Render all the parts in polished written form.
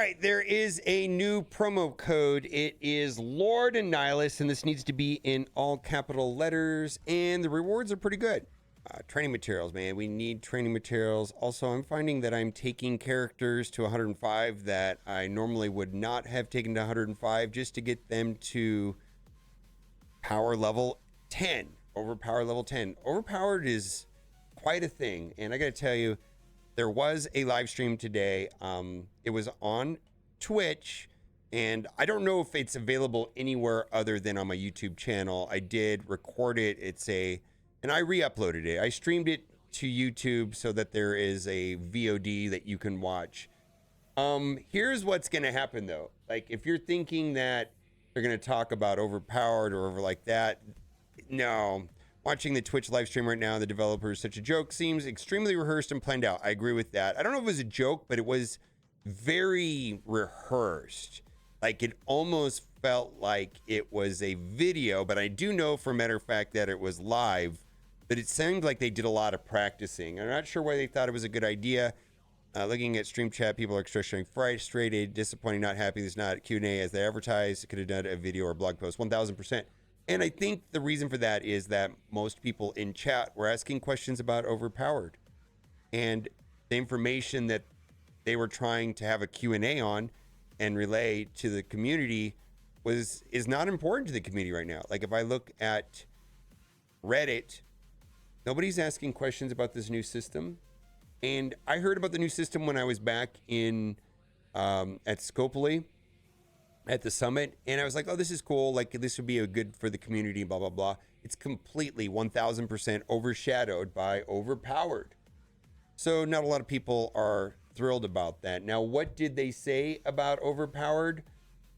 All right, there is a new promo code. It is Lord Annihilus, and this needs to be in all capital letters, and the rewards are pretty good. Training materials, man. We need training materials. Also, I'm finding that I'm taking characters to 105 that I normally would not have taken to 105 just to get them to power level 10. Overpowered level 10. Overpowered is quite a thing, and I gotta tell you, there was a live stream today. It was on Twitch, and I don't know if it's available anywhere other than on my YouTube channel. I did record it. And I re-uploaded it. I streamed it to YouTube so that there is a VOD that you can watch. Here's what's gonna happen though. Like, if you're thinking that they're gonna talk about Overpowered or over like that, no. Watching the Twitch live stream right now, the developer is such a joke. Seems extremely rehearsed and planned out. I agree with that. I don't know if it was a joke, but it was very rehearsed. Like, it almost felt like it was a video, but I do know for a matter of fact that it was live, but it seemed like they did a lot of practicing. I'm not sure why they thought it was a good idea. Looking at stream chat, people are extremely frustrated, disappointing, not happy. There's not Q&A as they advertised. Could have done a video or a blog post, 1000%. And I think the reason for that is that most people in chat were asking questions about Overpowered. And the information that they were trying to have a Q&A on and relay to the community is not important to the community right now. Like, if I look at Reddit, nobody's asking questions about this new system. And I heard about the new system when I was back in at Scopely at the summit, and I was like, oh, this is cool, like this would be a good for the community, blah blah blah. It's completely 1000% overshadowed by Overpowered, so not a lot of people are thrilled about that. Now, what did they say about Overpowered?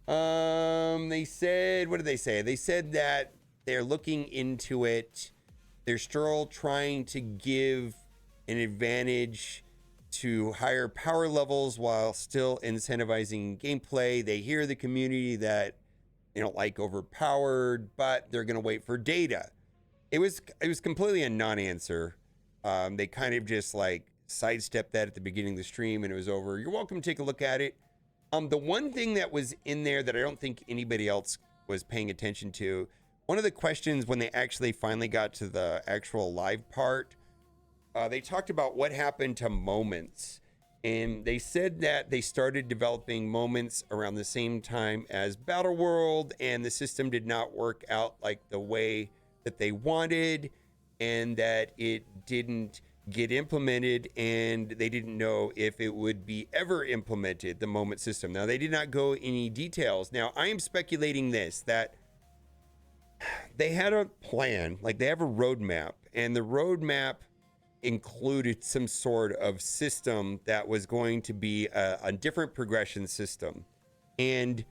They said, what did they say? They said that they're looking into it. They're still trying to give an advantage to higher power levels while still incentivizing gameplay. They hear the community that they don't like Overpowered, but they're going to wait for data. It was completely a non-answer. They kind of just like sidestepped that at the beginning of the stream, and it was over. You're welcome to take a look at it. The one thing that was in there that I don't think anybody else was paying attention to, one of the questions when they actually finally got to the actual live part, they talked about what happened to moments, and they said that they started developing moments around the same time as Battleworld, and the system did not work out like the way that they wanted, and that it didn't get implemented, and they didn't know if it would be ever implemented, the moment system. Now, they did not go any details. Now, I am speculating this, that they had a plan, like they have a roadmap, and the roadmap included some sort of system that was going to be a different progression system. And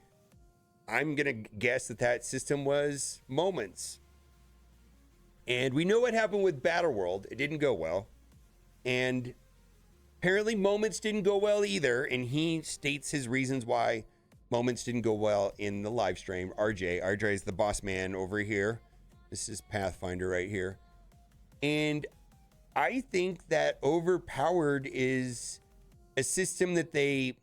I'm going to guess that that system was moments. And we know what happened with Battleworld. It didn't go well. And apparently moments didn't go well either. And he states his reasons why moments didn't go well in the live stream. RJ is the boss man over here. This is Pathfinder right here. And I think that Overpowered is a system that they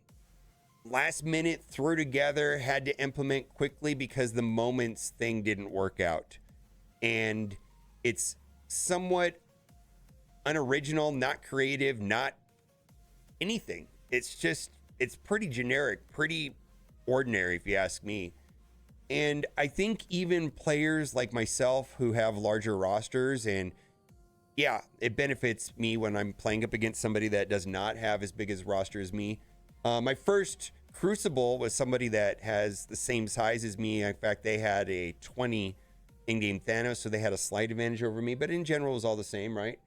last minute threw together, had to implement quickly because the moments thing didn't work out. And it's somewhat unoriginal, not creative, not anything. It's pretty generic, pretty ordinary, if you ask me. And I think even players like myself who have larger rosters, and yeah, it benefits me when I'm playing up against somebody that does not have as big a roster as me. My first Crucible was somebody that has the same size as me. In fact, they had a 20 in-game Thanos, so they had a slight advantage over me, but in general, it was all the same, right?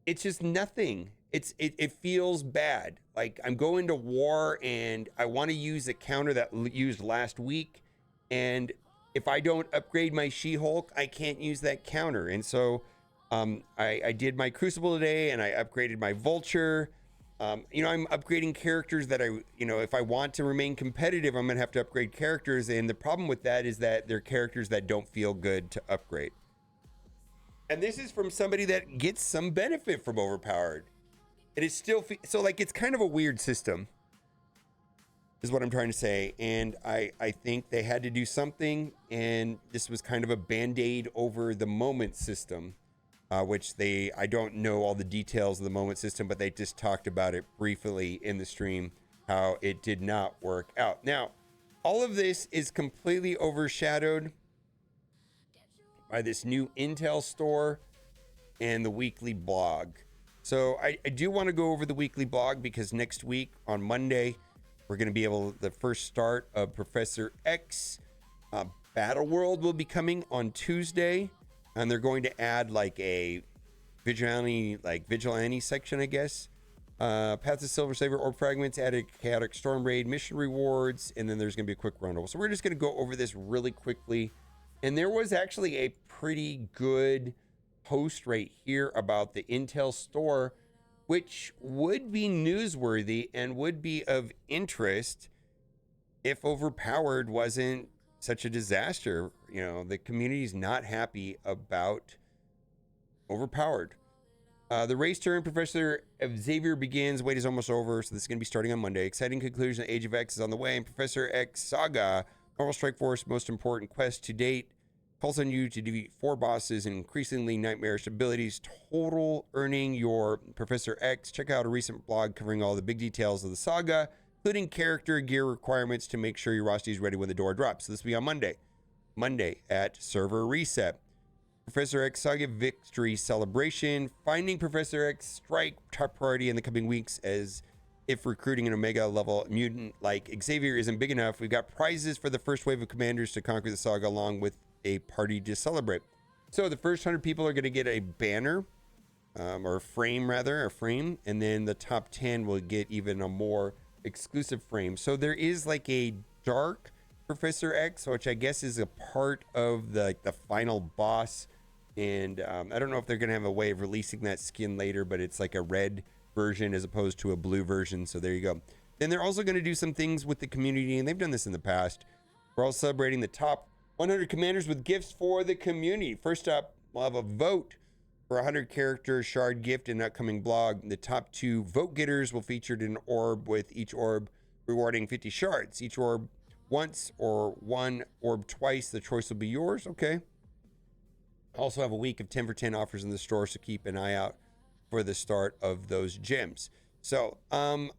It's just nothing. It feels bad. Like, I'm going to war, and I want to use a counter that used last week, and if I don't upgrade my She-Hulk, I can't use that counter. And so I did my Crucible today, and I upgraded my Vulture. I'm upgrading characters that if I want to remain competitive, I'm going to have to upgrade characters. And the problem with that is that they're characters that don't feel good to upgrade. And this is from somebody that gets some benefit from Overpowered. And it's still, so like, it's kind of a weird system, is what I'm trying to say. And I think they had to do something, and this was kind of a band-aid over the moment system, which I don't know all the details of the moment system, but they just talked about it briefly in the stream, how it did not work out. Now, all of this is completely overshadowed by this new Intel store and the weekly blog. So I do want to go over the weekly blog, because next week on Monday, we're going to be the first start of Professor X. Battleworld will be coming on Tuesday, and they're going to add like a vigilante section, I guess. Paths of Silver Saver, Orb Fragments, added Chaotic Storm Raid, mission rewards, and then there's going to be a quick roundup. So we're just going to go over this really quickly. And there was actually a pretty good post right here about the Intel store, which would be newsworthy and would be of interest if Overpowered wasn't such a disaster. You know, the community's not happy about Overpowered. The race to earn Professor Xavier begins. Wait is almost over, so this is going to be starting on Monday. Exciting conclusion. Age of X is on the way, and Professor X Saga, Normal Strike Force, most important quest to date, calls on you to defeat 4 bosses and increasingly nightmarish abilities, total earning your Professor X. Check out a recent blog covering all the big details of the saga, including character gear requirements to make sure your roster is ready when the door drops. So this will be on Monday at server reset. Professor X Saga Victory Celebration. Finding Professor X Strike top priority in the coming weeks, as if recruiting an Omega level mutant like Xavier isn't big enough. We've got prizes for the first wave of commanders to conquer the saga, along with a party to celebrate. So the first 100 people are going to get a banner, or a frame, and then the top 10 will get even a more exclusive frame. So there is like a dark Professor X, which I guess is a part of the final boss. And I don't know if they're going to have a way of releasing that skin later, but it's like a red version as opposed to a blue version. So there you go. Then they're also going to do some things with the community, and they've done this in the past. We're all celebrating the top 100 commanders with gifts for the community. First up, we'll have a vote for a 100 character shard gift in an upcoming blog. The top 2 vote getters will feature an orb, with each orb rewarding 50 shards. Each orb once or one orb twice. The choice will be yours. Okay. Also have a week of 10 for 10 offers in the store, so keep an eye out for the start of those gems. So I'm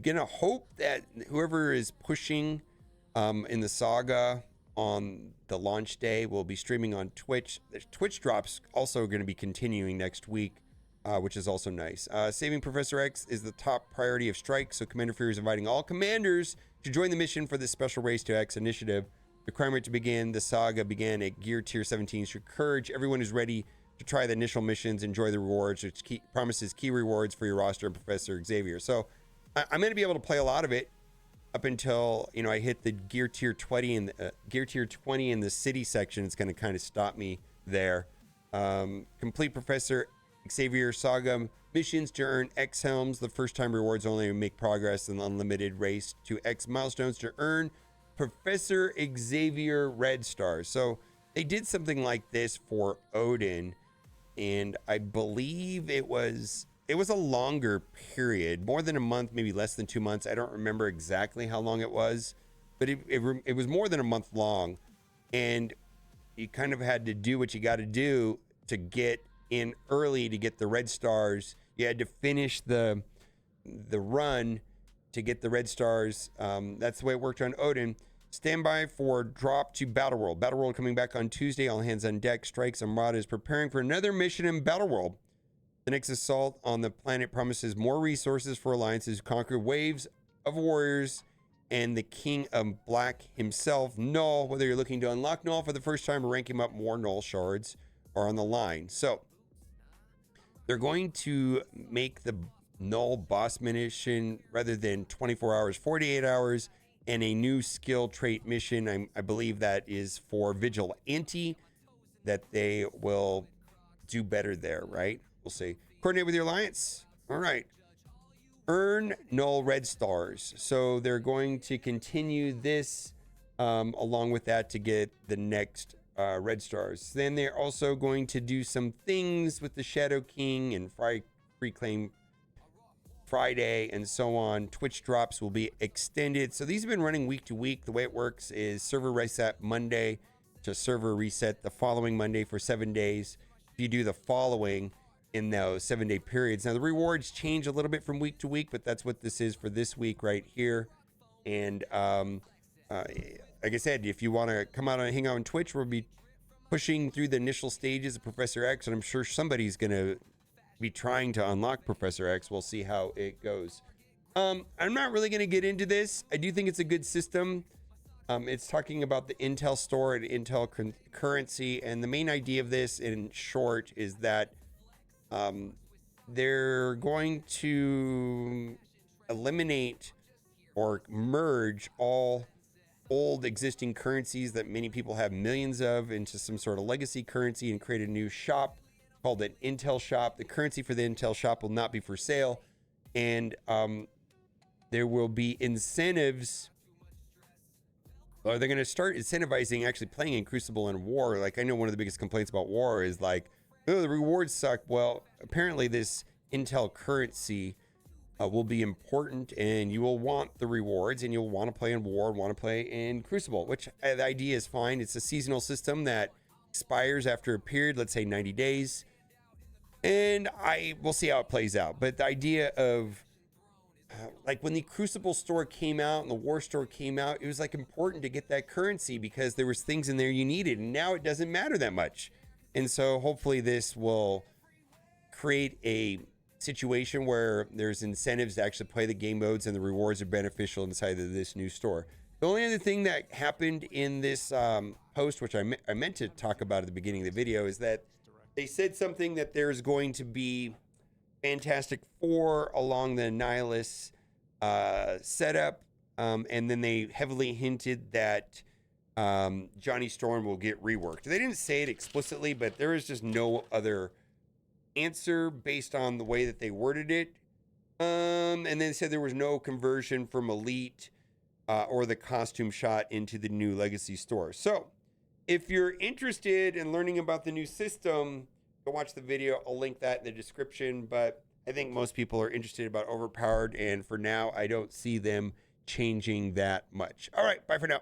gonna hope that whoever is pushing in the saga on the launch day will be streaming on Twitch. The Twitch drops also going to be continuing next week, which is also nice. Saving Professor X is the top priority of Strike, so Commander Fury is inviting all commanders to join the mission for this special Race to X initiative. The requirement to begin the saga began at Gear Tier 17. Should encourage everyone who's ready to try the initial missions, enjoy the rewards, which promises key rewards for your roster and Professor Xavier. So I'm going to be able to play a lot of it up until, you know, I hit the Gear Tier 20 and Gear Tier 20 in the city section. It's going to kind of stop me there. Complete Professor Xavier Saga missions to earn X helms. The first time rewards only, make progress in the unlimited race to X milestones to earn Professor Xavier red stars. So they did something like this for Odin, and I believe it was a longer period, more than a month, maybe less than 2 months. I don't remember exactly how long it was, but it was more than a month long, and you kind of had to do what you got to do to get in early to get the red stars. You had to finish the run to get the red stars. That's the way it worked on Odin. Stand by for drop to Battleworld. Battleworld coming back on Tuesday. All hands on deck. Strikes Armada is preparing for another mission in Battleworld. The next assault on the planet promises more resources for alliances, conquer waves of warriors, and the King of Black himself, Null. Whether you're looking to unlock Null for the first time or rank him up, more Null shards are on the line. So they're going to make the Null boss mission, rather than 24 hours, 48 hours, and a new skill trait mission. I believe that is for Vigilante, that they will do better there, right? We'll see. Coordinate with your alliance. All right. Earn Null red stars. So they're going to continue this along with that to get the next red stars. Then they're also going to do some things with the Shadow King and free claim Friday, and so on. Twitch drops will be extended. So these have been running week to week. The way it works is server reset Monday to server reset the following Monday for 7 days. If you do the following in those 7-day periods. Now the rewards change a little bit from week to week, but that's what this is for this week right here. And like I said, if you want to come out and hang out on Twitch, we'll be pushing through the initial stages of Professor X, and I'm sure somebody's going to be trying to unlock Professor X. We'll see how it goes. I'm not really going to get into this. I do think it's a good system. It's talking about the Intel store and Intel currency, and the main idea of this, in short, is that they're going to eliminate or merge all old existing currencies that many people have millions of into some sort of legacy currency and create a new shop called an Intel shop. The currency for the Intel shop will not be for sale, and there will be incentives. Or they're going to start incentivizing actually playing in Crucible and War. Like, I know one of the biggest complaints about War is like, oh, the rewards suck. Well, apparently this Intel currency will be important, and you will want the rewards, and you'll want to play in War and want to play in Crucible, which the idea is fine. It's a seasonal system that expires after a period, let's say 90 days. And we'll see how it plays out. But the idea of like when the Crucible store came out and the War store came out, it was like important to get that currency because there was things in there you needed, and now it doesn't matter that much. And so hopefully this will create a situation where there's incentives to actually play the game modes and the rewards are beneficial inside of this new store. The only other thing that happened in this post, which I meant to talk about at the beginning of the video, is that they said something that there's going to be Fantastic Four along the Nihilus setup, and then they heavily hinted that Johnny Storm will get reworked. They didn't say it explicitly, but there is just no other answer based on the way that they worded it. And then they said there was no conversion from Elite or the costume shot into the new Legacy store. So if you're interested in learning about the new system, go watch the video. I'll link that in the description, but I think most people are interested about Overpowered, and for now, I don't see them changing that much. All right, bye for now.